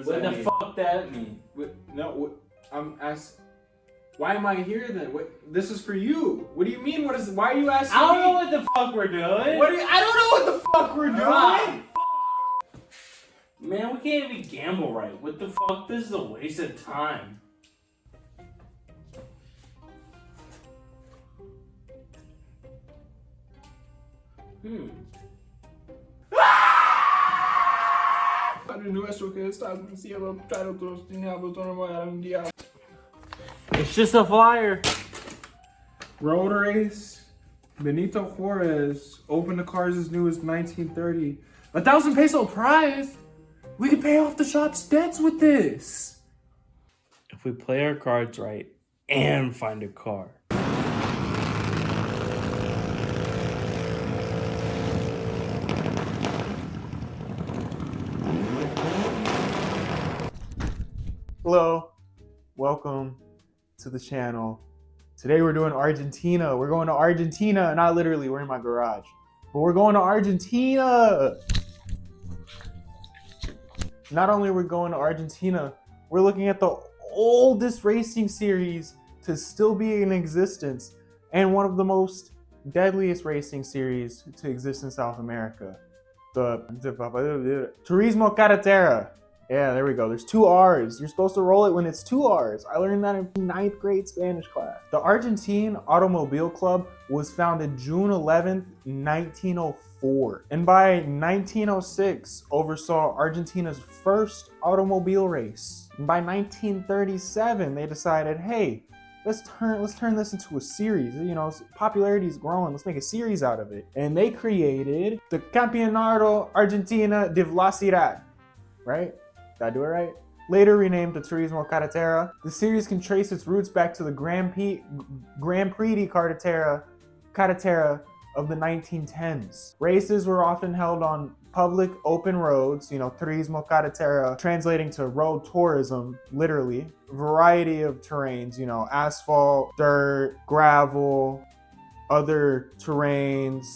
does What that the mean? fuck that mean? I'm asking. Why am I here then? This is for you. What do you mean? Why are you asking me? I don't know what the fuck we're doing. I don't know what the fuck we're doing. Man, we can't even gamble right. What the fuck? This is a waste of time. It's just a flyer. Road race. Benito Juarez opened the cars as new as 1930. 1,000 peso prize. We could pay off the shop's debts with this. If we play our cards right and find a car. Hello, welcome to the channel. Today we're doing Argentina. We're going to Argentina, not literally, we're in my garage, but we're going to Argentina. Not only are we going to Argentina, we're looking at the oldest racing series to still be in existence and one of the most deadliest racing series to exist in South America. The Turismo Carretera. Yeah, there we go. There's 2 R's. You're supposed to roll it when it's 2 R's. I learned that in 9th grade Spanish class. The Argentine Automobile Club was founded June 11th, 1904. And by 1906, oversaw Argentina's first automobile race. And by 1937, they decided, hey, let's turn this into a series. You know, popularity is growing. Let's make a series out of it. And they created the Campeonato Argentina de Velocidad, right? Did I do it right? Later renamed the Turismo Carretera, the series can trace its roots back to the Grand Prix de Carretera of the 1910s. Races were often held on public open roads, you know, Turismo Carretera, translating to road tourism, literally. Variety of terrains, you know, asphalt, dirt, gravel, other terrains.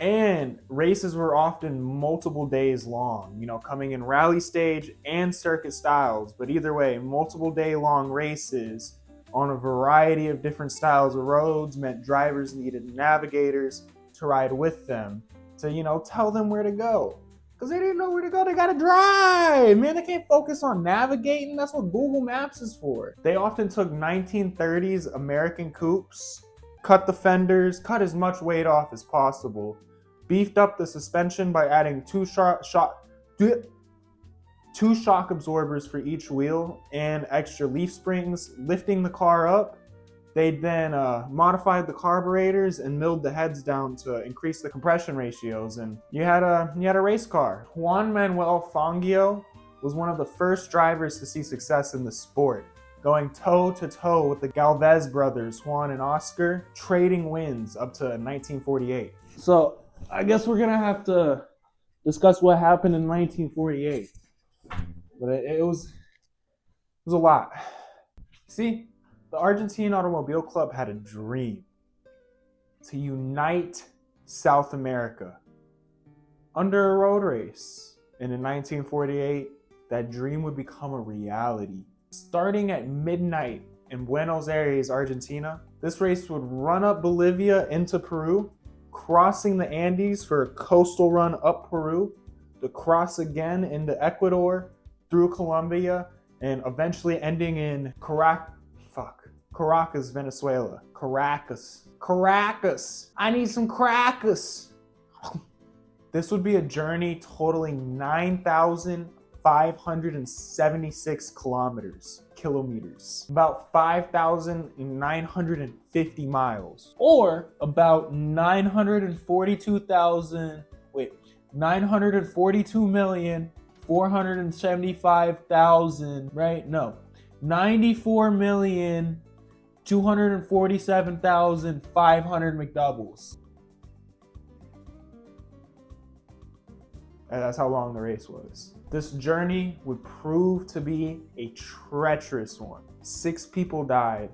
And races were often multiple days long, you know, coming in rally stage and circuit styles. But either way, multiple day long races on a variety of different styles of roads meant drivers needed navigators to ride with them to, you know, tell them where to go. Because they didn't know where to go, they gotta drive. Man, they can't focus on navigating. That's what Google Maps is for. They often took 1930s American coupes, cut the fenders, cut as much weight off as possible, beefed up the suspension by adding two shock absorbers for each wheel and extra leaf springs, lifting the car up. They then modified the carburetors and milled the heads down to increase the compression ratios, and you had a race car. Juan Manuel Fangio was one of the first drivers to see success in the sport, going toe-to-toe with the Galvez brothers, Juan and Oscar, trading wins up to 1948. So I guess we're gonna have to discuss what happened in 1948. But it was a lot. See, the Argentine Automobile Club had a dream to unite South America under a road race. And in 1948, that dream would become a reality. Starting at midnight in Buenos Aires, Argentina, this race would run up Bolivia into Peru, crossing the Andes for a coastal run up Peru, to cross again into Ecuador, through Colombia, and eventually ending in Caracas, Venezuela. Caracas. I need some crackers. This would be a journey totaling 9,576 kilometers, about 5,950 miles, or about 942,475,000, right? No, 94,247,500 McDoubles. And that's how long the race was. This journey would prove to be a treacherous one. 6 people died,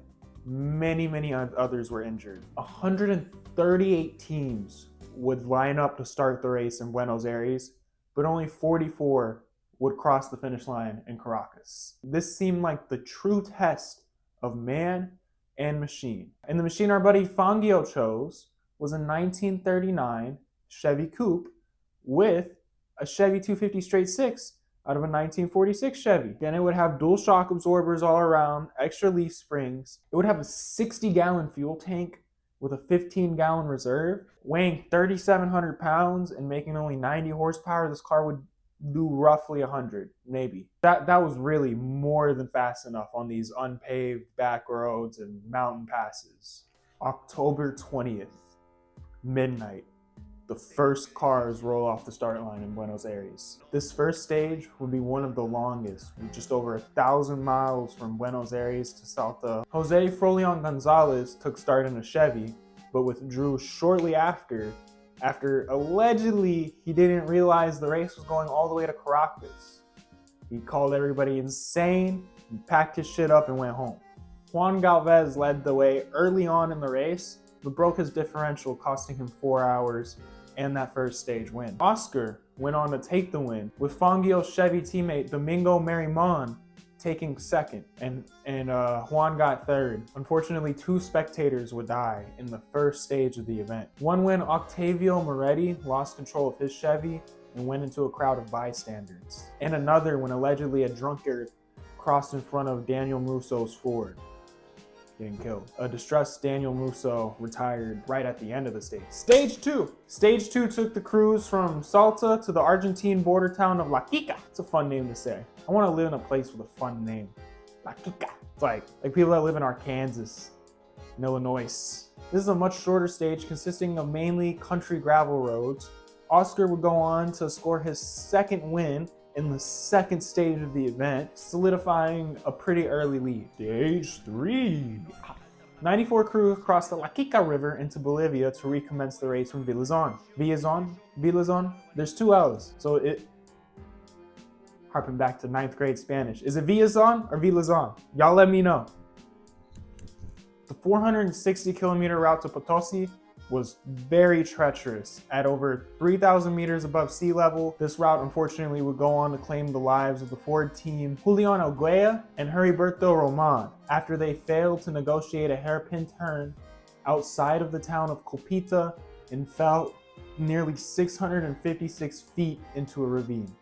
many others were injured. 138 teams would line up to start the race in Buenos Aires, but only 44 would cross the finish line in Caracas. This seemed like the true test of man and machine. And the machine our buddy Fangio chose was a 1939 Chevy Coupe with a Chevy 250 straight six out of a 1946 Chevy. And it would have dual shock absorbers all around, extra leaf springs. It would have a 60-gallon fuel tank with a 15-gallon reserve. Weighing 3,700 pounds and making only 90 horsepower, this car would do roughly 100, maybe. That was really more than fast enough on these unpaved back roads and mountain passes. October 20th, midnight. The first cars roll off the start line in Buenos Aires. This first stage would be one of the longest, with just over 1,000 miles from Buenos Aires to Salta. Jose Frolion Gonzalez took start in a Chevy, but withdrew shortly after allegedly he didn't realize the race was going all the way to Caracas. He called everybody insane, he packed his shit up and went home. Juan Galvez led the way early on in the race, but broke his differential, costing him 4 hours and that first stage win. Oscar went on to take the win, with Fangio's Chevy teammate Domingo Marimon taking second, and Juan got third. Unfortunately, 2 spectators would die in the first stage of the event. One when Octavio Moretti lost control of his Chevy and went into a crowd of bystanders. And another when allegedly a drunkard crossed in front of Daniel Musso's Ford, getting killed. A distressed Daniel Musso retired right at the end of the stage. Stage 2. Stage 2 took the cruise from Salta to the Argentine border town of La Quica. It's a fun name to say. I want to live in a place with a fun name. La Quica. It's like people that live in Arkansas, in Illinois. This is a much shorter stage consisting of mainly country gravel roads. Oscar would go on to score his second win in the second stage of the event, solidifying a pretty early lead. Stage 3. 94 crews crossed the La Quica River into Bolivia to recommence the race from Villazon. Villazon? There's 2 L's, so it... Harping back to 9th grade Spanish. Is it Villazon or Villazon? Y'all let me know. The 460-kilometer route to Potosi was very treacherous. At over 3,000 meters above sea level, this route unfortunately would go on to claim the lives of the Ford team Julian Alguea and Heriberto Roman after they failed to negotiate a hairpin turn outside of the town of Colpita and fell nearly 656 feet into a ravine.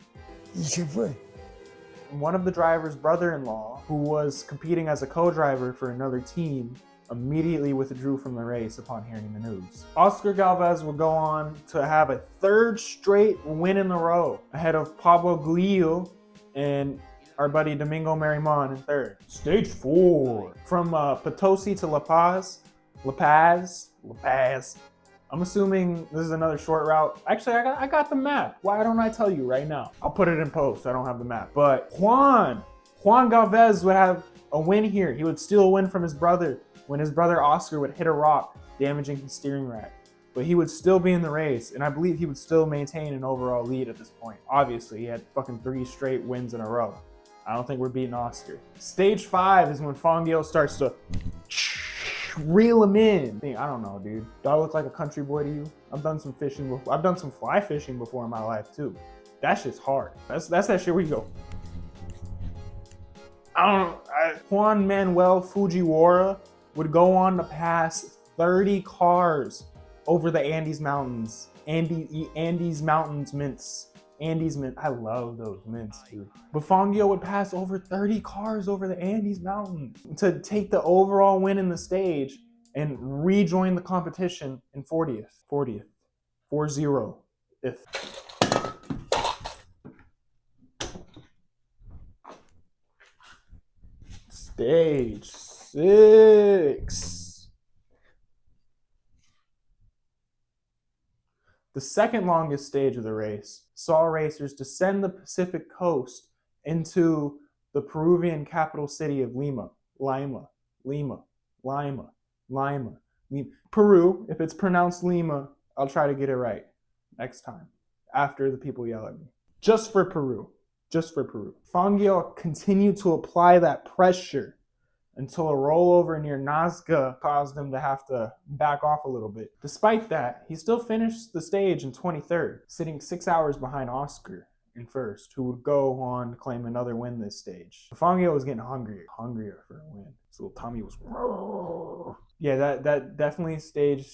One of the driver's brother-in-law, who was competing as a co-driver for another team, immediately withdrew from the race upon hearing the news. Oscar Galvez will go on to have a 3rd straight win in a row, ahead of Pablo Grillo and our buddy Domingo Marimon in 3rd. Stage 4. From Potosi to La Paz. I'm assuming this is another short route. Actually, I got the map. Why don't I tell you right now? I'll put it in post. I don't have the map. But Juan Galvez would have a win here. He would steal a win from his brother when his brother Oscar would hit a rock, damaging his steering rack. But he would still be in the race, and I believe he would still maintain an overall lead at this point. Obviously, he had fucking 3 straight wins in a row. I don't think we're beating Oscar. Stage 5 is when Fangio starts to reel him in. I don't know, dude. Do I look like a country boy to you? I've done some fishing before. I've done some fly fishing before in my life, too. That shit's hard. That's that shit where you go. Juan Manuel Fujiwara would go on to pass 30 cars over the Andes Mountains. Andes Mountains mints. Andes mint. I love those mints, dude. But Fangio would pass over 30 cars over the Andes Mountains to take the overall win in the stage and rejoin the competition in 40th. 4-0. Stage 6. The second longest stage of the race saw racers descend the Pacific coast into the Peruvian capital city of Lima. Peru, if it's pronounced Lima, I'll try to get it right next time, after the people yell at me. Just for Peru. Fangio continued to apply that pressure until a rollover near Nazca caused him to have to back off a little bit. Despite that, he still finished the stage in 23rd, sitting 6 hours behind Oscar in first, who would go on to claim another win this stage. Fangio was getting hungrier for a win. His little tummy was. Yeah, that definitely stage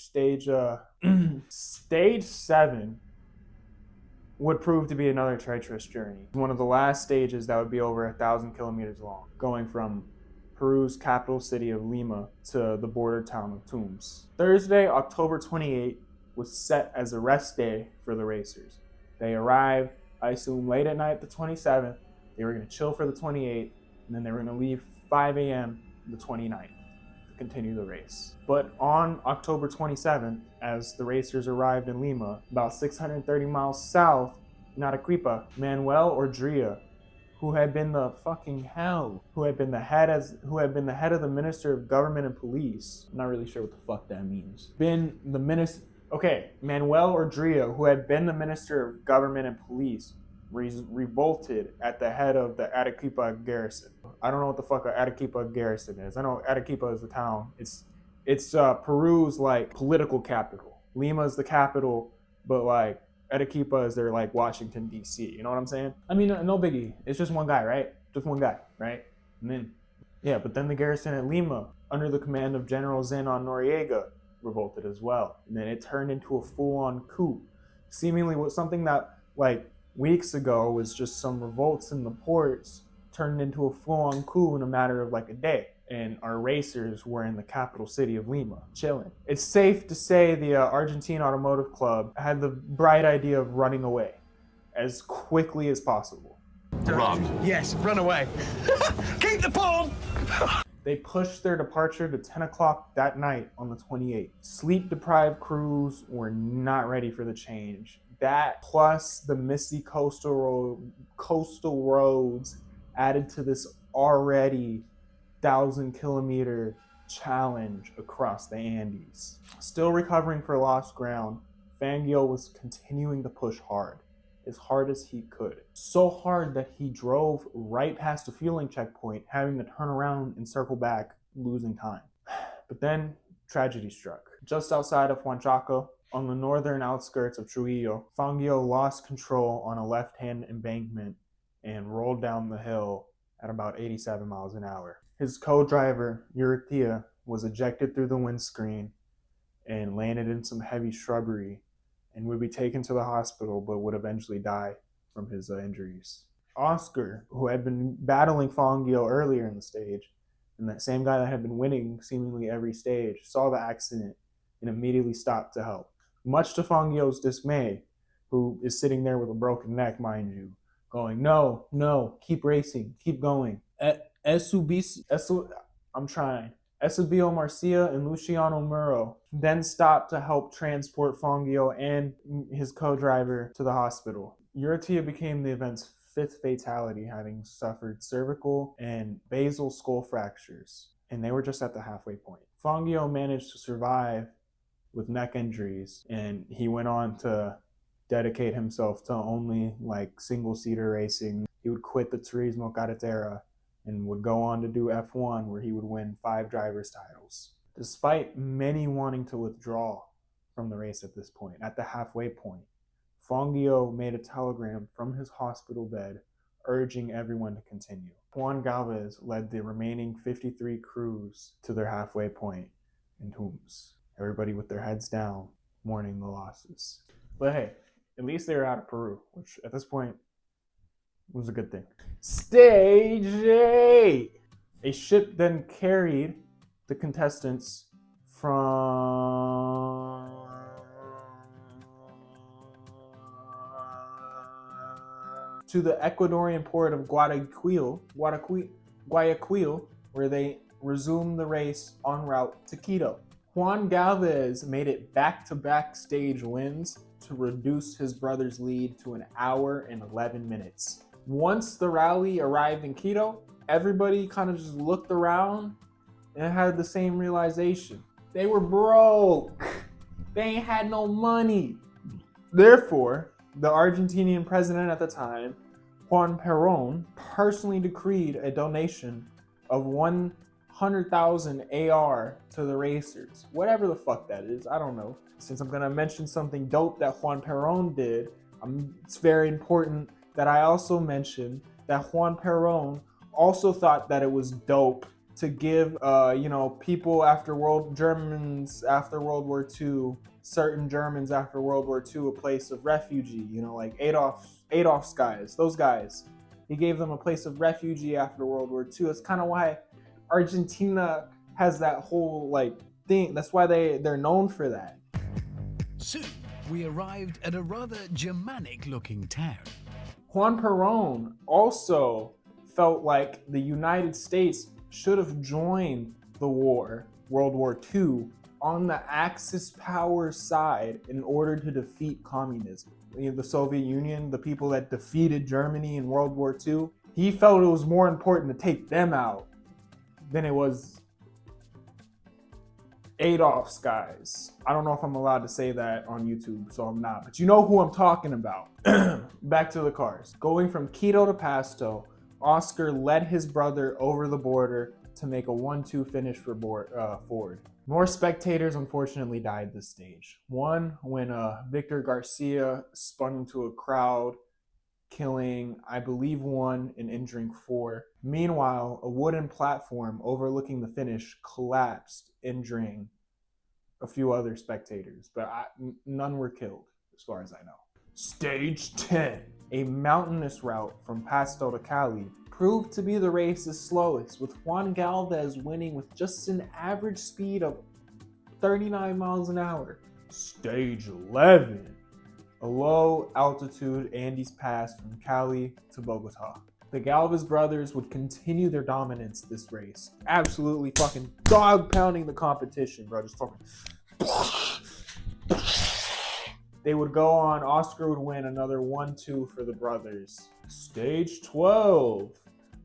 7 would prove to be another treacherous journey. One of the last stages that would be over 1,000 kilometers long, going from Peru's capital city of Lima to the border town of Tumbes. Thursday, October 28th, was set as a rest day for the racers. They arrived, I assume, late at night the 27th. They were going to chill for the 28th, and then they were going to leave 5 a.m. the 29th to continue the race. But on October 27th, as the racers arrived in Lima, about 630 miles south in Arequipa, Manuel Ordria, who had been the head of the Minister of Government and Police. I'm not really sure what the fuck that means. Manuel Ordria, who had been the Minister of Government and Police, revolted at the head of the Arequipa garrison. I don't know what the fuck Arequipa garrison is. I know Arequipa is the town. It's Peru's like political capital. Lima is the capital, but like Arequipa is their like Washington D.C. You know what I'm saying? I mean, no biggie. It's just one guy, right? Just one guy, right? And then, but then the garrison at Lima, under the command of General Zenon Noriega, revolted as well. And then it turned into a full-on coup. Seemingly what something that like weeks ago was just some revolts in the ports turned into a full-on coup in a matter of like a day. And our racers were in the capital city of Lima, chilling. It's safe to say the Argentine Automotive Club had the bright idea of running away as quickly as possible. Robbed. Yes, run away. Keep the phone! They pushed their departure to 10 o'clock that night on the 28th. Sleep-deprived crews were not ready for the change. That, plus the misty coastal roads, added to this already 1,000-kilometer challenge across the Andes. Still recovering for lost ground, Fangio was continuing to push hard as he could. So hard that he drove right past a fueling checkpoint, having to turn around and circle back, losing time. But then tragedy struck. Just outside of Huanchaco, on the northern outskirts of Trujillo, Fangio lost control on a left-hand embankment and rolled down the hill at about 87 miles an hour. His co-driver, Urrutia, was ejected through the windscreen and landed in some heavy shrubbery and would be taken to the hospital but would eventually die from his injuries. Oscar, who had been battling Fangio earlier in the stage, and that same guy that had been winning seemingly every stage, saw the accident and immediately stopped to help. Much to Fangio's dismay, who is sitting there with a broken neck, mind you, going, no, keep racing, keep going. Eusebio Marcia and Luciano Muro then stopped to help transport Fangio and his co-driver to the hospital. Urrutia became the event's 5th fatality, having suffered cervical and basal skull fractures, and they were just at the halfway point. Fangio managed to survive with neck injuries, and he went on to dedicate himself to only like single-seater racing. He would quit the Turismo Carretera and would go on to do F1, where he would win 5 drivers' titles. Despite many wanting to withdraw from the race at this point, at the halfway point, Fangio made a telegram from his hospital bed urging everyone to continue. Juan Galvez led the remaining 53 crews to their halfway point in Tumbes. Everybody with their heads down, mourning the losses. But hey, at least they were out of Peru, which at this point was a good thing. Stage 8! A ship then carried the contestants from to the Ecuadorian port of Guayaquil, where they resumed the race en route to Quito. Juan Galvez made it back-to-back stage wins to reduce his brother's lead to 1 hour and 11 minutes. Once the rally arrived in Quito, everybody kind of just looked around and had the same realization. They were broke. They ain't had no money. Therefore, the Argentinian president at the time, Juan Perón, personally decreed a donation of 100,000 AR to the racers. Whatever the fuck that is, I don't know. Since I'm gonna mention something dope that Juan Perón did, it's very important that I also mentioned that Juan Perón also thought that it was dope to give, people Germans after World War II, certain Germans after World War II, a place of refugee. Like Adolf's guys, those guys. He gave them a place of refugee after World War II. That's kind of why Argentina has that whole thing. That's why they're known for that. Soon, we arrived at a rather Germanic-looking town. Juan Perón also felt like the United States should have joined the war, World War II, on the Axis power side in order to defeat communism. The Soviet Union, the people that defeated Germany in World War II, he felt it was more important to take them out than it was Adolf's guys. I don't know if I'm allowed to say that on YouTube, so I'm not. But you know who I'm talking about. Back to the cars. Going from Quito to Pasto, Oscar led his brother over the border to make a 1-2 finish for Ford. More spectators unfortunately died this stage. One, when Victor Garcia spun into a crowd, killing, I believe, 1 and injuring 4. Meanwhile, a wooden platform overlooking the finish collapsed, injuring a few other spectators, but none were killed, as far as I know. Stage 10, a mountainous route from Pasto to Cali, proved to be the race's slowest, with Juan Galvez winning with just an average speed of 39 miles an hour. Stage 11, a low-altitude Andes pass from Cali to Bogota. The Galvez brothers would continue their dominance this race, absolutely fucking dog-pounding the competition, bro. Just fucking... They would go on, Oscar would win another 1-2 for the brothers. Stage 12.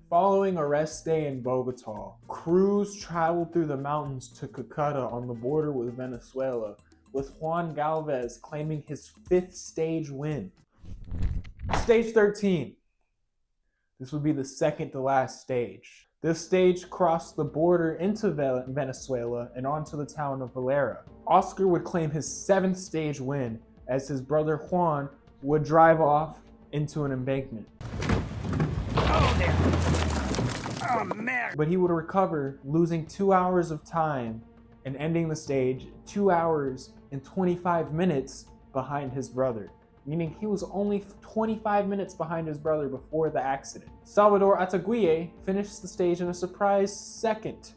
Following a rest day in Bogota, crews traveled through the mountains to Cúcuta on the border with Venezuela, with Juan Galvez claiming his 5th stage win. Stage 13. This would be the second to last stage. This stage crossed the border into Venezuela and onto the town of Valera. Oscar would claim his 7th stage win as his brother Juan would drive off into an embankment. Oh, there. Oh, man. But he would recover, losing 2 hours of time and ending the stage 2 hours and 25 minutes behind his brother, meaning he was only 25 minutes behind his brother before the accident. Salvador Ataguille finished the stage in a surprise 2nd,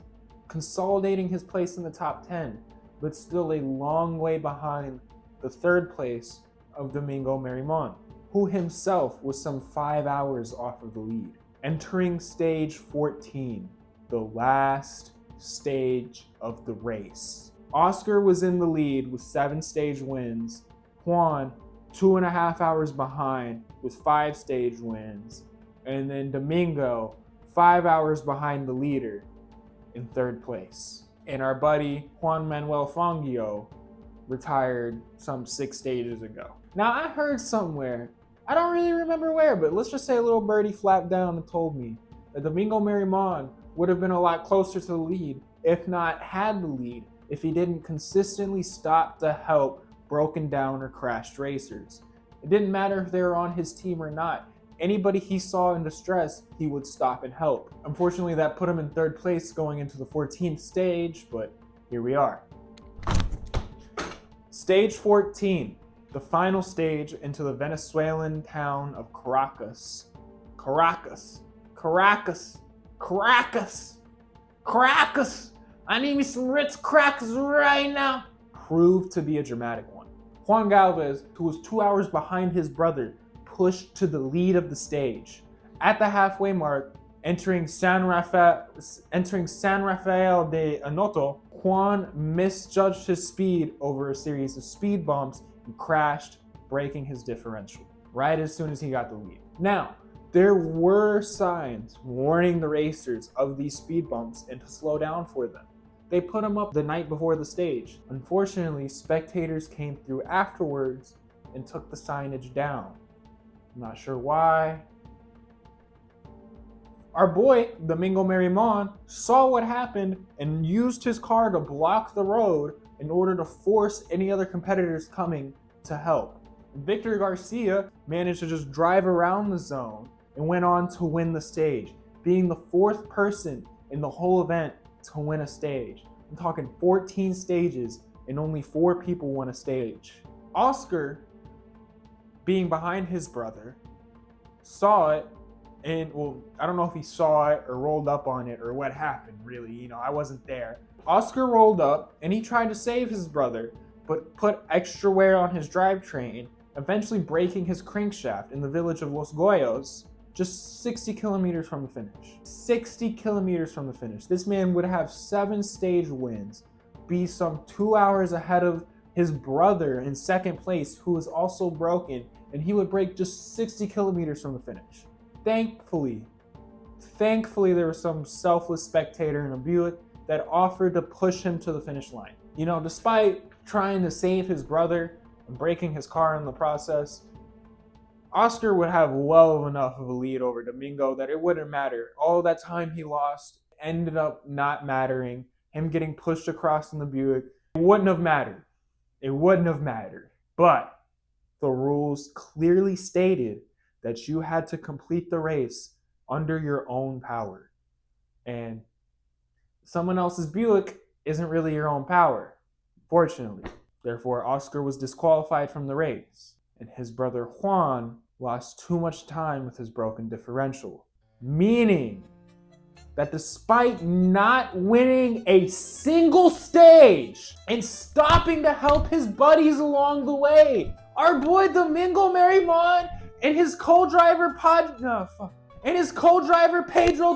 consolidating his place in the top 10, but still a long way behind the 3rd place of Domingo Merimon, who himself was some 5 hours off of the lead. Entering stage 14, the last stage of the race. Oscar was in the lead with 7 stage wins. Juan, 2.5 hours behind with 5 stage wins. And then Domingo, 5 hours behind the leader in 3rd place. And our buddy Juan Manuel Fangio retired some 6 stages ago. Now I heard somewhere, I don't really remember where, but let's just say a little birdie flapped down and told me that Domingo Merimon would have been a lot closer to the lead, if not had the lead, if he didn't consistently stop to help broken down or crashed racers. It didn't matter if they were on his team or not. Anybody he saw in distress, he would stop and help. Unfortunately, that put him in 3rd place going into the 14th stage, but here we are. Stage 14, the final stage into the Venezuelan town of Caracas. Caracas. Caracas. Caracas. Caracas. I need me some Ritz crackers right now. Proved to be a dramatic one. Juan Galvez, who was 2 hours behind his brother, pushed to the lead of the stage. At the halfway mark, entering San Rafael de Anoto, Juan misjudged his speed over a series of speed bumps and crashed, breaking his differential right as soon as he got the lead. Now, there were signs warning the racers of these speed bumps and to slow down for them. They put them up the night before the stage. Unfortunately, spectators came through afterwards and took the signage down. I'm not sure why. Our boy, Domingo Merimon, saw what happened and used his car to block the road in order to force any other competitors coming to help. Victor Garcia managed to just drive around the zone and went on to win the stage, being the 4th person in the whole event to win a stage. I'm talking 14 stages and only 4 people won a stage. Oscar, being behind his brother, saw it, and well, I don't know if he saw it or rolled up on it or what happened, really. I wasn't there. Oscar rolled up and he tried to save his brother, but put extra wear on his drivetrain, eventually breaking his crankshaft in the village of Los Goyos, just 60 kilometers from the finish. 60 kilometers from the finish. This man would have 7 stage wins, be some 2 hours ahead of his brother in 2nd place, who was also broken, and he would break just 60 kilometers from the finish. Thankfully, there was some selfless spectator in a Buick that offered to push him to the finish line. Despite trying to save his brother and breaking his car in the process, Oscar would have well enough of a lead over Domingo that it wouldn't matter. All that time he lost ended up not mattering. Him getting pushed across in the Buick, it wouldn't have mattered. It wouldn't have mattered. But the rules clearly stated that you had to complete the race under your own power. And someone else's Buick isn't really your own power, fortunately. Therefore, Oscar was disqualified from the race, and his brother Juan lost too much time with his broken differential, meaning that despite not winning a single stage and stopping to help his buddies along the way, our boy Domingo Marimon and his co-driver Pedro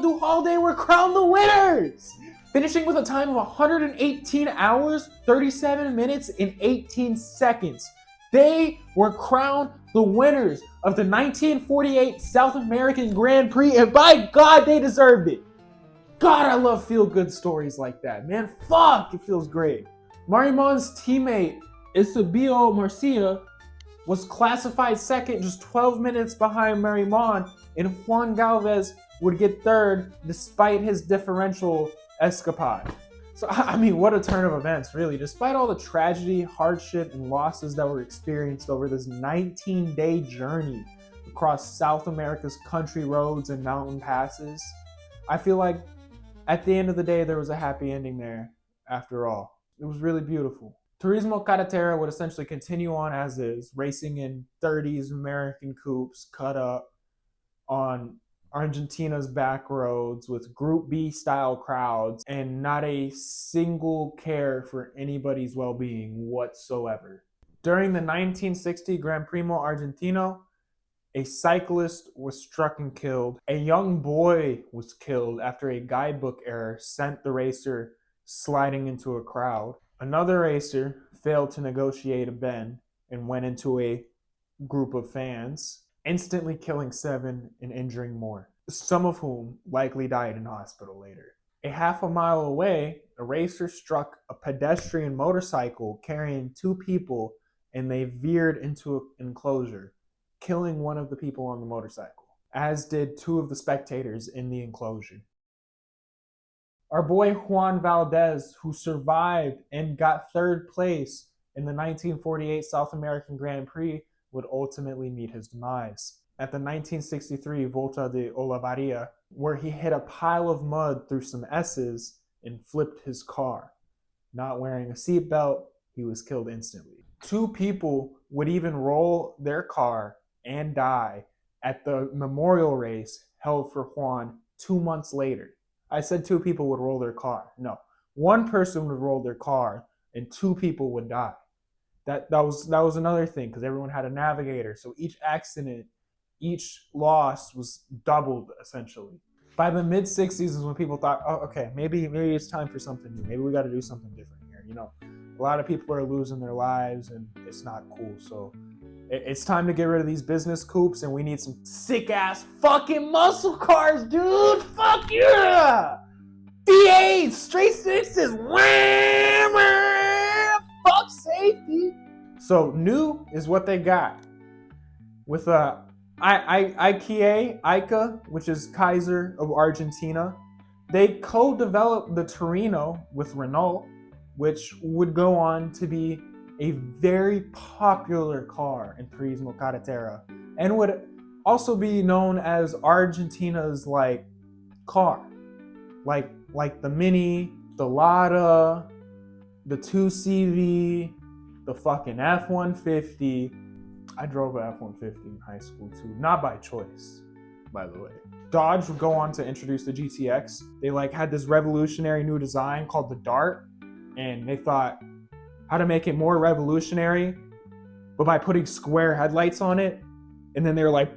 Duhalde were crowned the winners, finishing with a time of 118 hours, 37 minutes, and 18 seconds. They were crowned the winners of the 1948 South American Grand Prix, and by God, they deserved it. God, I love feel-good stories like that, man. Fuck, it feels great. Marimon's teammate, Eusebio Marcia, was classified 2nd, just 12 minutes behind Marimon, and Juan Galvez would get 3rd despite his differential escapade. So, what a turn of events, really. Despite all the tragedy, hardship, and losses that were experienced over this 19-day journey across South America's country roads and mountain passes, I feel like at the end of the day, there was a happy ending there, after all. It was really beautiful. Turismo Carretera would essentially continue on as is, racing in 30s American coupes cut up on Argentina's back roads with Group B style crowds and not a single care for anybody's well-being whatsoever. During the 1960 Gran Premio Argentino, a cyclist was struck and killed. A young boy was killed after a guidebook error sent the racer sliding into a crowd. Another racer failed to negotiate a bend and went into a group of fans, instantly killing 7 and injuring more, some of whom likely died in hospital later. A half a mile away, a racer struck a pedestrian motorcycle carrying 2 people, and they veered into an enclosure, killing one of the people on the motorcycle, as did 2 of the spectators in the enclosure. Our boy Juan Valdez, who survived and got 3rd place in the 1948 South American Grand Prix, would ultimately meet his demise at the 1963 Volta de Olavarria, where he hit a pile of mud through some S's and flipped his car. Not wearing a seatbelt, he was killed instantly. 2 people would even roll their car and die at the memorial race held for Juan 2 months later. I said 2 people would roll their car. No, 1 person would roll their car and 2 people would die. That was another thing, because everyone had a navigator. So each accident, each loss was doubled essentially. By the mid-60s is when people thought, oh, okay, maybe it's time for something new. Maybe we got to do something different here. A lot of people are losing their lives and it's not cool. So it's time to get rid of these business coupes, and we need some sick-ass fucking muscle cars, dude! Fuck yeah! V8s, straight 6s, wham! Fuck safety! So new is what they got. With IKEA, which is Kaiser of Argentina, they co-developed the Torino with Renault, which would go on to be a very popular car in Turismo Carretera and would also be known as Argentina's like car. Like the Mini, the Lada, the 2CV, the fucking F-150. I drove an F-150 in high school too, not by choice, by the way. Dodge would go on to introduce the GTX. They like had this revolutionary new design called the Dart, and they thought how to make it more revolutionary, but by putting square headlights on it. And then they were like,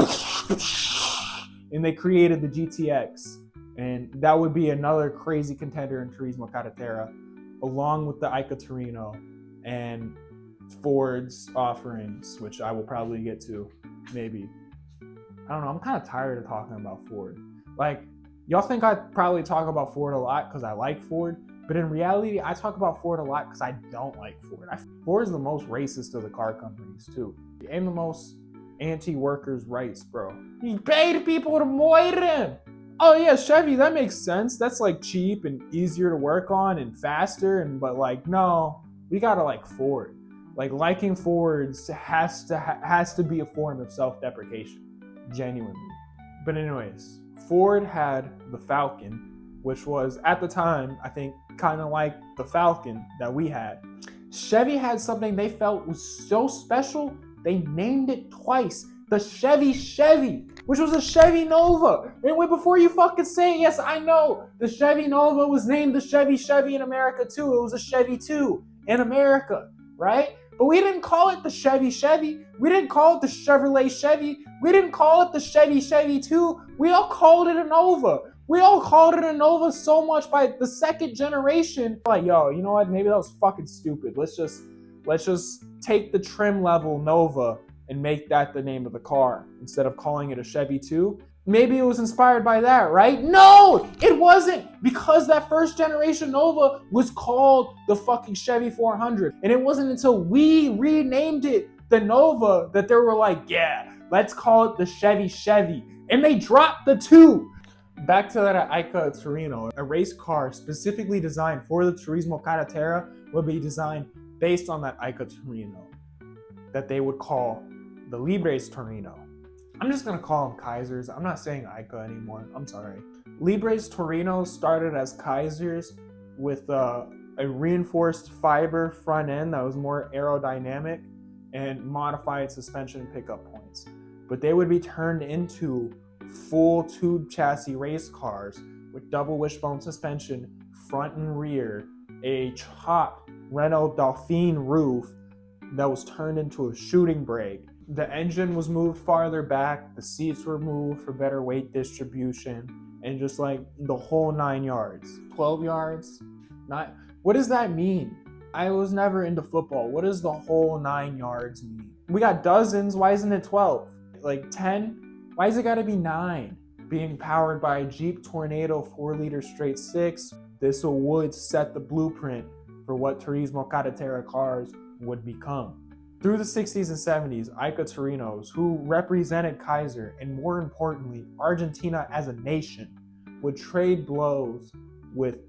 and they created the GTX. And that would be another crazy contender in Turismo Carretera, along with the Ica Torino and Ford's offerings, which I will probably get to, maybe. I don't know, I'm kind of tired of talking about Ford. Like, y'all think I probably talk about Ford a lot because I like Ford, but in reality, I talk about Ford a lot because I don't like Ford. Ford is the most racist of the car companies, too. And the most anti-workers' rights, bro. He paid people to moir. Oh yeah, Chevy, that makes sense. That's like cheap and easier to work on and faster. But like, no, we gotta like Ford. Like liking Fords has to be a form of self-deprecation, genuinely. But anyways, Ford had the Falcon, which was at the time, I think, kind of like the Falcon that we had. Chevy had something they felt was so special, they named it twice. The Chevy, which was a Chevy Nova. And wait, before you fucking say it, yes, I know. The Chevy Nova was named the Chevy in America too. It was a Chevy 2 in America, right? But we didn't call it the Chevy. We didn't call it the Chevrolet Chevy. We didn't call it the Chevy 2. We all called it a Nova. We all called it a Nova so much by the second generation. Like, yo, you know what? Maybe that was fucking stupid. Let's just take the trim level Nova and make that the name of the car instead of calling it a Chevy 2. Maybe it was inspired by that, right? No, it wasn't, because that first generation Nova was called the fucking Chevy 400. And it wasn't until we renamed it the Nova that they were like, yeah, let's call it the Chevy. And they dropped the 2. Back to that Ica Torino, a race car specifically designed for the Turismo Carretera would be designed based on that Ica Torino that they would call the Libres Torino. I'm just gonna call them Kaisers. I'm not saying Ica anymore. I'm sorry. Libres Torino started as Kaisers with a reinforced fiber front end that was more aerodynamic and modified suspension pickup points. But they would be turned into full tube chassis race cars with double wishbone suspension, front and rear, a chopped Renault Dauphine roof that was turned into a shooting brake. The engine was moved farther back, the seats were moved for better weight distribution, and just like the whole 9 yards. 12 yards? What does that mean? I was never into football. What does the whole 9 yards mean? We got dozens, why isn't it 12? Like 10? Why is it gotta be 9? Being powered by a Jeep Tornado 4-liter straight 6, this would set the blueprint for what Turismo Carretera cars would become. Through the 60s and 70s, Ica Torinos, who represented Kaiser and more importantly, Argentina as a nation, would trade blows with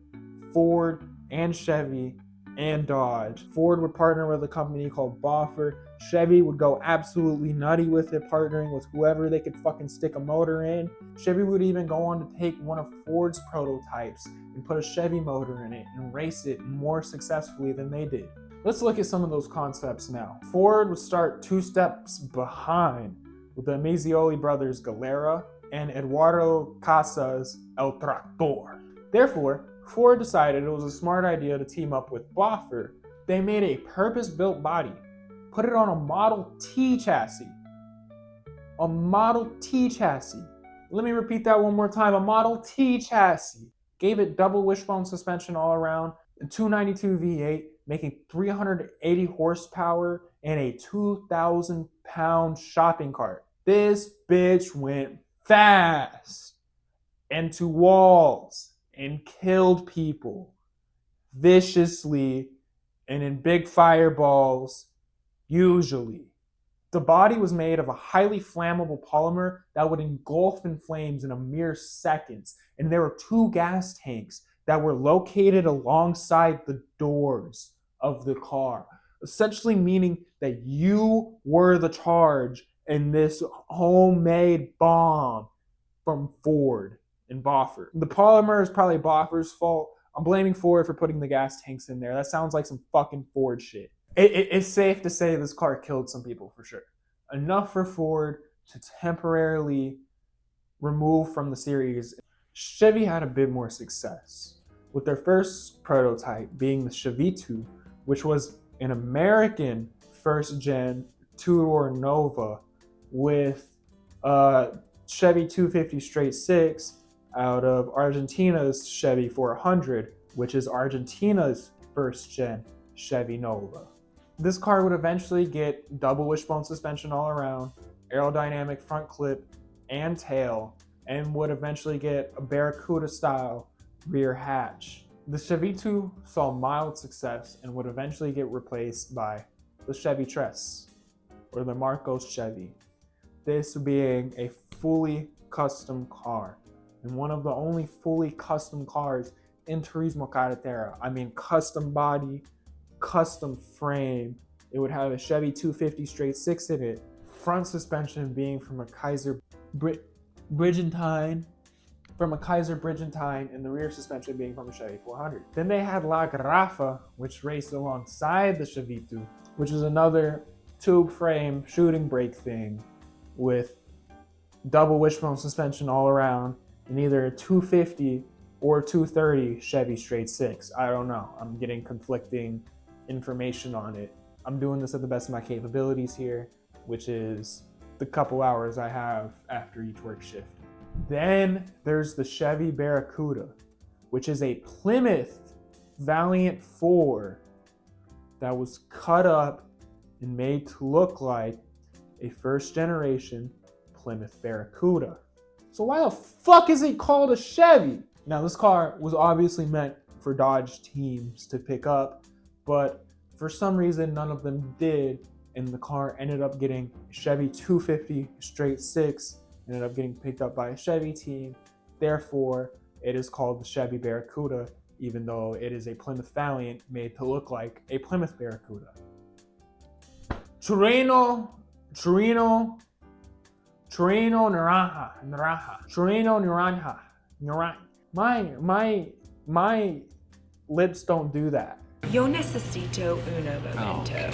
Ford and Chevy and Dodge. Ford would partner with a company called Boffer. Chevy would go absolutely nutty with it, partnering with whoever they could fucking stick a motor in. Chevy would even go on to take one of Ford's prototypes and put a Chevy motor in it and race it more successfully than they did. Let's look at some of those concepts now. Ford would start 2 steps behind with the Mazzoli brothers Galera and Eduardo Casas El Tractor. Therefore, Ford decided it was a smart idea to team up with Boffer. They made a purpose-built body, put it on a Model T chassis. A Model T chassis. Let me repeat that one more time. A Model T chassis. Gave it double wishbone suspension all around, a 292 V8, making 380 horsepower and a 2,000-pound shopping cart. This bitch went fast into walls and killed people viciously and in big fireballs, usually. The body was made of a highly flammable polymer that would engulf in flames in a mere seconds, and there were 2 gas tanks that were located alongside the doors of the car. essentially meaning that you were the charge in this homemade bomb from Ford and Boffer. The polymer is probably Boffer's fault. I'm blaming Ford for putting the gas tanks in there. That sounds like some fucking Ford shit. It's safe to say this car killed some people for sure. Enough for Ford to temporarily remove from the series. Chevy had a bit more success, with their first prototype being the Chevy2, which was an American first-gen two-door Nova with Chevy 250 straight six out of Argentina's Chevy 400, which is Argentina's first-gen Chevy Nova. This car would eventually get double wishbone suspension all around, aerodynamic front clip and tail, and would eventually get a Barracuda-style rear hatch. The Chevy 2 saw mild success and would eventually get replaced by the Chevy Tress, or the Marcos Chevy. This being a fully custom car, and one of the only fully custom cars in Turismo Carretera. I mean, custom body, custom frame. It would have a Chevy 250 straight six in it, front suspension being from a Kaiser Bridgentine, and the rear suspension being from a Chevy 400. Then they had La Garrafa, which raced alongside the Chevy 2, which is another tube frame shooting brake thing with double wishbone suspension all around, and either a 250 or 230 Chevy straight six. I don't know. I'm getting conflicting information on it. I'm doing this at the best of my capabilities here, which is the couple hours I have after each work shift. Then there's the Chevy Barracuda, which is a Plymouth Valiant 4 that was cut up and made to look like a first generation Plymouth Barracuda. So why the fuck is it called a Chevy? Now this car was obviously meant for Dodge teams to pick up, but for some reason none of them did, and the car ended up getting a Chevy 250 straight six, ended up getting picked up by a Chevy team. Therefore, it is called the Chevy Barracuda, even though it is a Plymouth Valiant made to look like a Plymouth Barracuda. Torino Naranja. My lips don't do that. Yo necesito uno momento.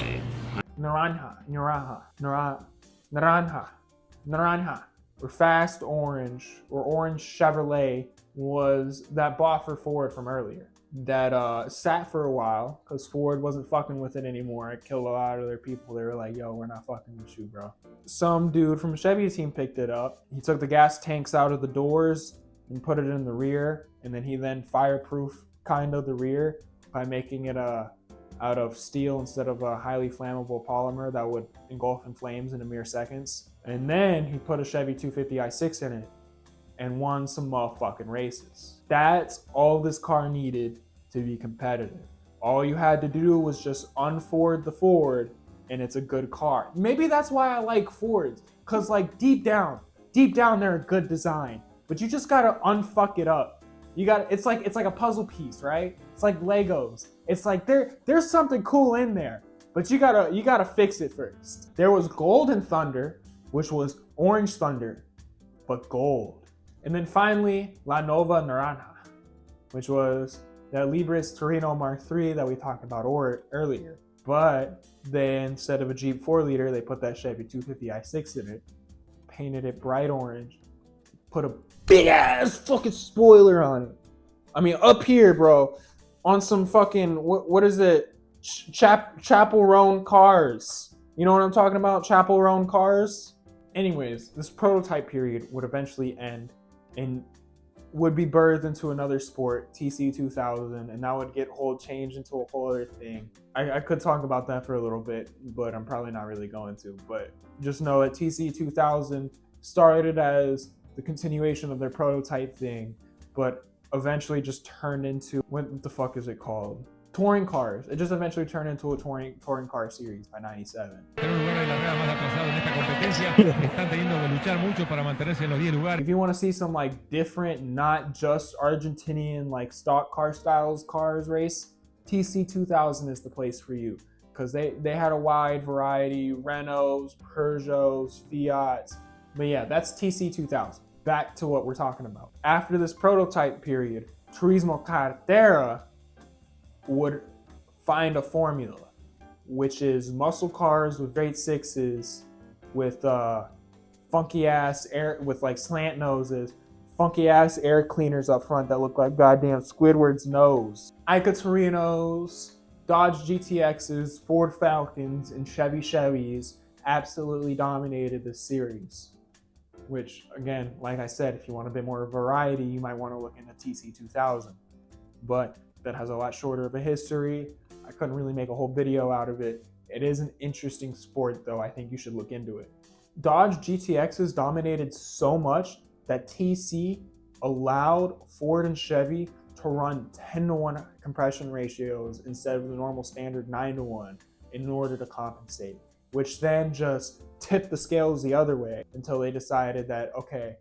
Naranja, or Fast Orange, or Orange Chevrolet, was that Boffer Ford from earlier that sat for a while because Ford wasn't fucking with it anymore. It killed a lot of their people. They were like, yo, we're not fucking with you, bro. Some dude from Chevy team picked it up. He took the gas tanks out of the doors and put it in the rear, and then he fireproof kind of the rear by making it out of steel instead of a highly flammable polymer that would engulf in flames in a mere seconds. And then he put a Chevy 250 i6 in it and won some motherfucking races. That's all this car needed to be competitive. All you had to do was just unford the Ford and it's a good car. Maybe that's why I like Fords, cause like deep down they're a good design, but you just gotta unfuck it up. It's like a puzzle piece, right? It's like Legos. It's like there's something cool in there, but you gotta fix it first. There was Golden Thunder, which was Orange Thunder, but gold. And then finally, La Nova Naranja, which was that Libris Torino Mark III that we talked about earlier. But then instead of a Jeep 4-liter, they put that Chevy 250 i6 in it, painted it bright orange, put a big ass fucking spoiler on it. I mean, up here, bro, on some fucking, what is it? Chapel Roan cars. You know what I'm talking about? Chapel Roan cars? Anyways, this prototype period would eventually end and would be birthed into another sport, TC 2000, and that would get changed into a whole other thing. I could talk about that for a little bit, but I'm probably not really going to. But just know that TC 2000 started as the continuation of their prototype thing, but eventually just turned into, what the fuck is it called? Touring cars. It just eventually turned into a touring car series by 97. If you want to see some like different, not just Argentinian like stock car styles cars race, TC 2000 is the place for you. because they had a wide variety, Renaults, Peugeots, Fiats. But yeah, that's TC 2000. Back to what we're talking about. After this prototype period, Turismo Carretera would find a formula, which is muscle cars with straight sixes, with funky ass air, with like slant noses, funky ass air cleaners up front that look like goddamn Squidward's nose. Ica Torinos, Dodge GTXs, Ford Falcons, and Chevys absolutely dominated this series. Which, again, like I said, if you want a bit more variety, you might want to look into TC 2000. But that has a lot shorter of a history. I couldn't really make a whole video out of it. It is an interesting sport, though. I think you should look into it. Dodge GTXs dominated so much that TC allowed Ford and Chevy to run 10-to-1 compression ratios instead of the normal standard 9-to-1 in order to compensate, which then just tipped the scales the other way until they decided that, okay,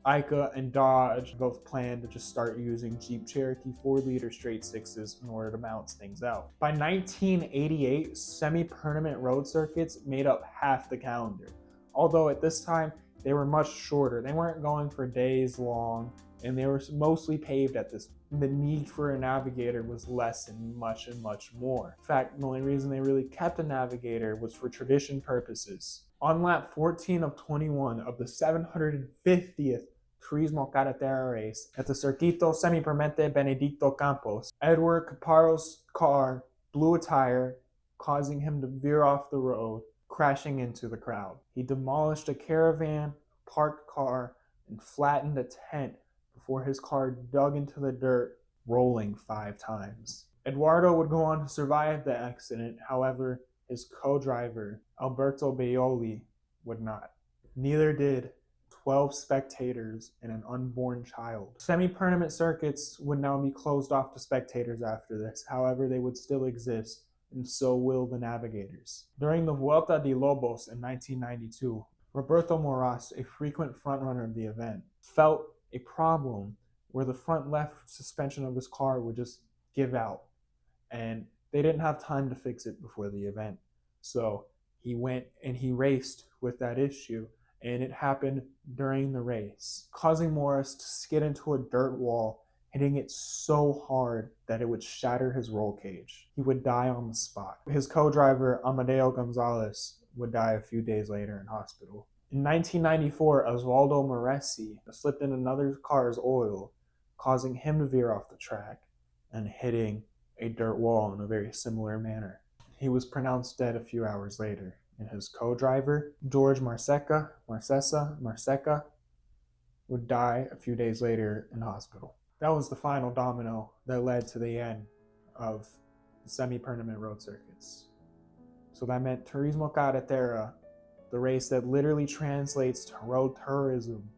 Ica and Dodge both planned to just start using Jeep Cherokee 4-liter straight sixes in order to balance things out. By 1988, semi-permanent road circuits made up half the calendar. Although at this time, they were much shorter. They weren't going for days long, and they were mostly paved at this. The need for a navigator was less and much more. In fact, the only reason they really kept a navigator was for tradition purposes. On lap 14 of 21 of the 750th Turismo Carretera race at the Circuito Semipermanente Benedicto Campos, Edward Caparro's car blew a tire, causing him to veer off the road, crashing into the crowd. He demolished a caravan, parked car, and flattened a tent before his car dug into the dirt, rolling 5 times. Eduardo would go on to survive the accident. However, his co-driver, Alberto Baioli, would not. Neither did 12 spectators and an unborn child. Semi-permanent circuits would now be closed off to spectators after this. However, they would still exist, and so will the navigators. During the Vuelta de Lobos in 1992, Roberto Moras, a frequent frontrunner of the event, felt a problem where the front left suspension of his car would just give out, and they didn't have time to fix it before the event. So he went and he raced with that issue, and it happened during the race, causing Morris to skid into a dirt wall, hitting it so hard that it would shatter his roll cage. He would die on the spot. His co-driver, Amadeo Gonzalez, would die a few days later in hospital. In 1994, Osvaldo Moresi slipped in another car's oil, causing him to veer off the track and hitting a dirt wall in a very similar manner. He was pronounced dead a few hours later, and his co-driver, George Marseca, would die a few days later in hospital. That was the final domino that led to the end of the semi-permanent road circuits. So that meant Turismo Carretera, the race that literally translates to road tourism,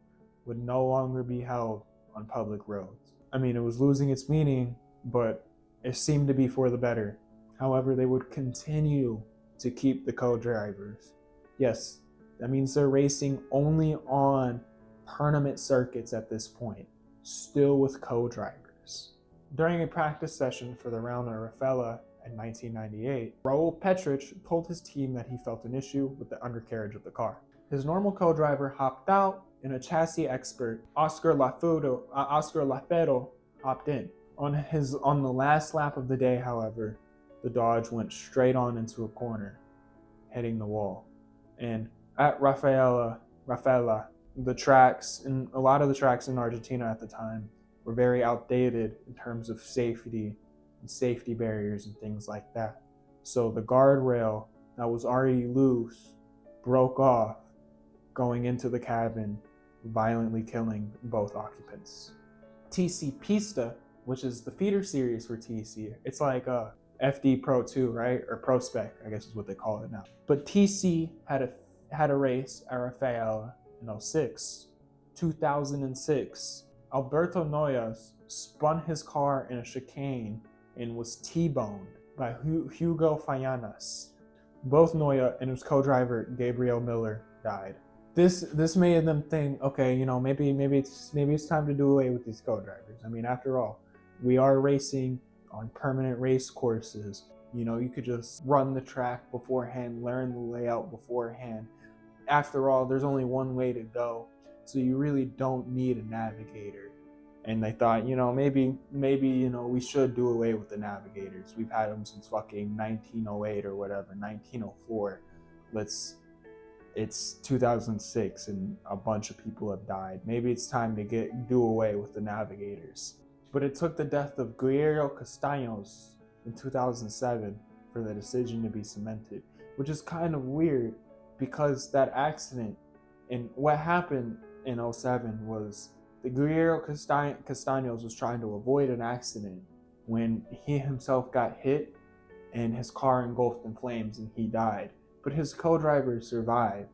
would no longer be held on public roads. I mean, it was losing its meaning, but it seemed to be for the better. However, they would continue to keep the co-drivers. Yes, that means they're racing only on permanent circuits at this point, still with co-drivers. During a practice session for the round of Raffaella in 1998, Raul Petrich told his team that he felt an issue with the undercarriage of the car. His normal co-driver hopped out, and a chassis expert, Oscar Lafero, hopped in. On the last lap of the day, however, the Dodge went straight on into a corner, hitting the wall. And at Raffaella, the tracks, and a lot of the tracks in Argentina at the time, were very outdated in terms of safety and safety barriers and things like that. So the guardrail that was already loose broke off, going into the cabin, violently killing both occupants. TC Pista, which is the feeder series for TC, it's like a FD Pro 2, right? Or Pro Spec, I guess is what they call it now. But TC had a race at Raffaella in 2006. Alberto Noyes spun his car in a chicane and was T-boned by Hugo Fallanas. Both Noya and his co-driver Gabriel Miller died. This made them think, okay, maybe it's time to do away with these co-drivers. I mean, after all, we are racing on permanent race courses. You know, you could just run the track beforehand, learn the layout beforehand. After all, there's only one way to go, so you really don't need a navigator. And they thought, you know, maybe, you know, we should do away with the navigators. We've had them since fucking 1908 or whatever, 1904. It's 2006 and a bunch of people have died. Maybe it's time to do away with the navigators. But it took the death of Guillermo Castaños in 2007 for the decision to be cemented, which is kind of weird because that accident and what happened in 07 was the Guillermo Castaños was trying to avoid an accident when he himself got hit and his car engulfed in flames and he died. But his co-driver survived.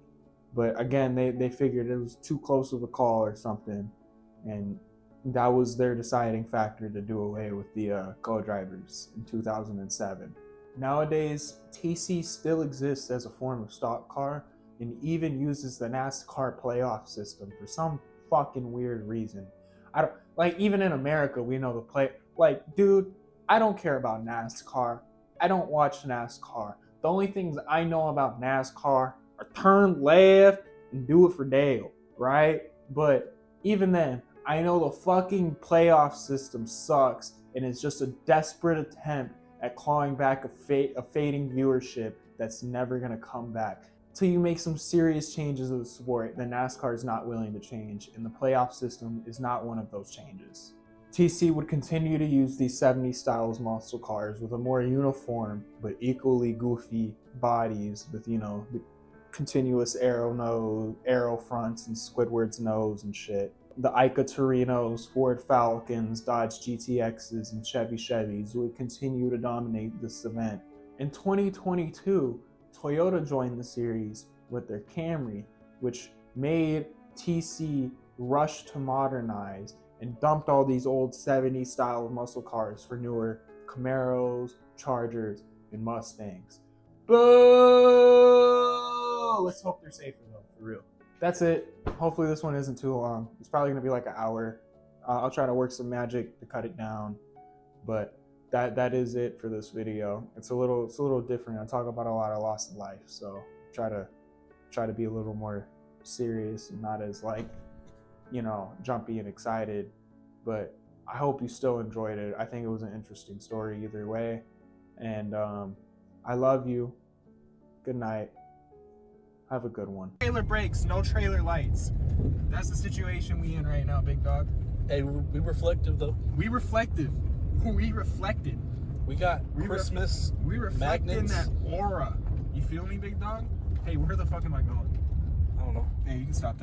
But again, they figured it was too close of a call or something, and that was their deciding factor to do away with the co-drivers in 2007. Nowadays, TC still exists as a form of stock car and even uses the NASCAR playoff system for some fucking weird reason. I don't like, even in America, we know dude, I don't care about NASCAR. I don't watch NASCAR. The only things I know about NASCAR are turn left and do it for Dale, right? But even then, I know the fucking playoff system sucks and it's just a desperate attempt at clawing back a fading viewership that's never gonna come back. Till you make some serious changes to the sport that NASCAR is not willing to change, and the playoff system is not one of those changes. TC would continue to use these 70s styles muscle cars with a more uniform but equally goofy bodies with, you know, the continuous arrow fronts and Squidward's nose and shit. The Ica Torinos, Ford Falcons, Dodge GTXs, and Chevy Chevys would continue to dominate this event. In 2022, Toyota joined the series with their Camry, which made TC rush to modernize and dumped all these old 70s style muscle cars for newer Camaros, Chargers, and Mustangs. Boo! Let's hope they're safer though, for real. That's it. Hopefully this one isn't too long. It's probably gonna be like an hour. I'll try to work some magic to cut it down, but that is it for this video. It's a little different. I talk about a lot of loss of life, so try to be a little more serious and not as jumpy and excited. But I hope you still enjoyed it. I think it was an interesting story either way, and I love you. Good night. Have a good one. Trailer brakes, no trailer lights. That's the situation we in right now, big dog. Hey, we reflective though. We reflected. We got Christmas we reflect in magnets. that aura. You feel me, big dog? Hey, where the fuck am I going? I don't know. Hey, you can stop that.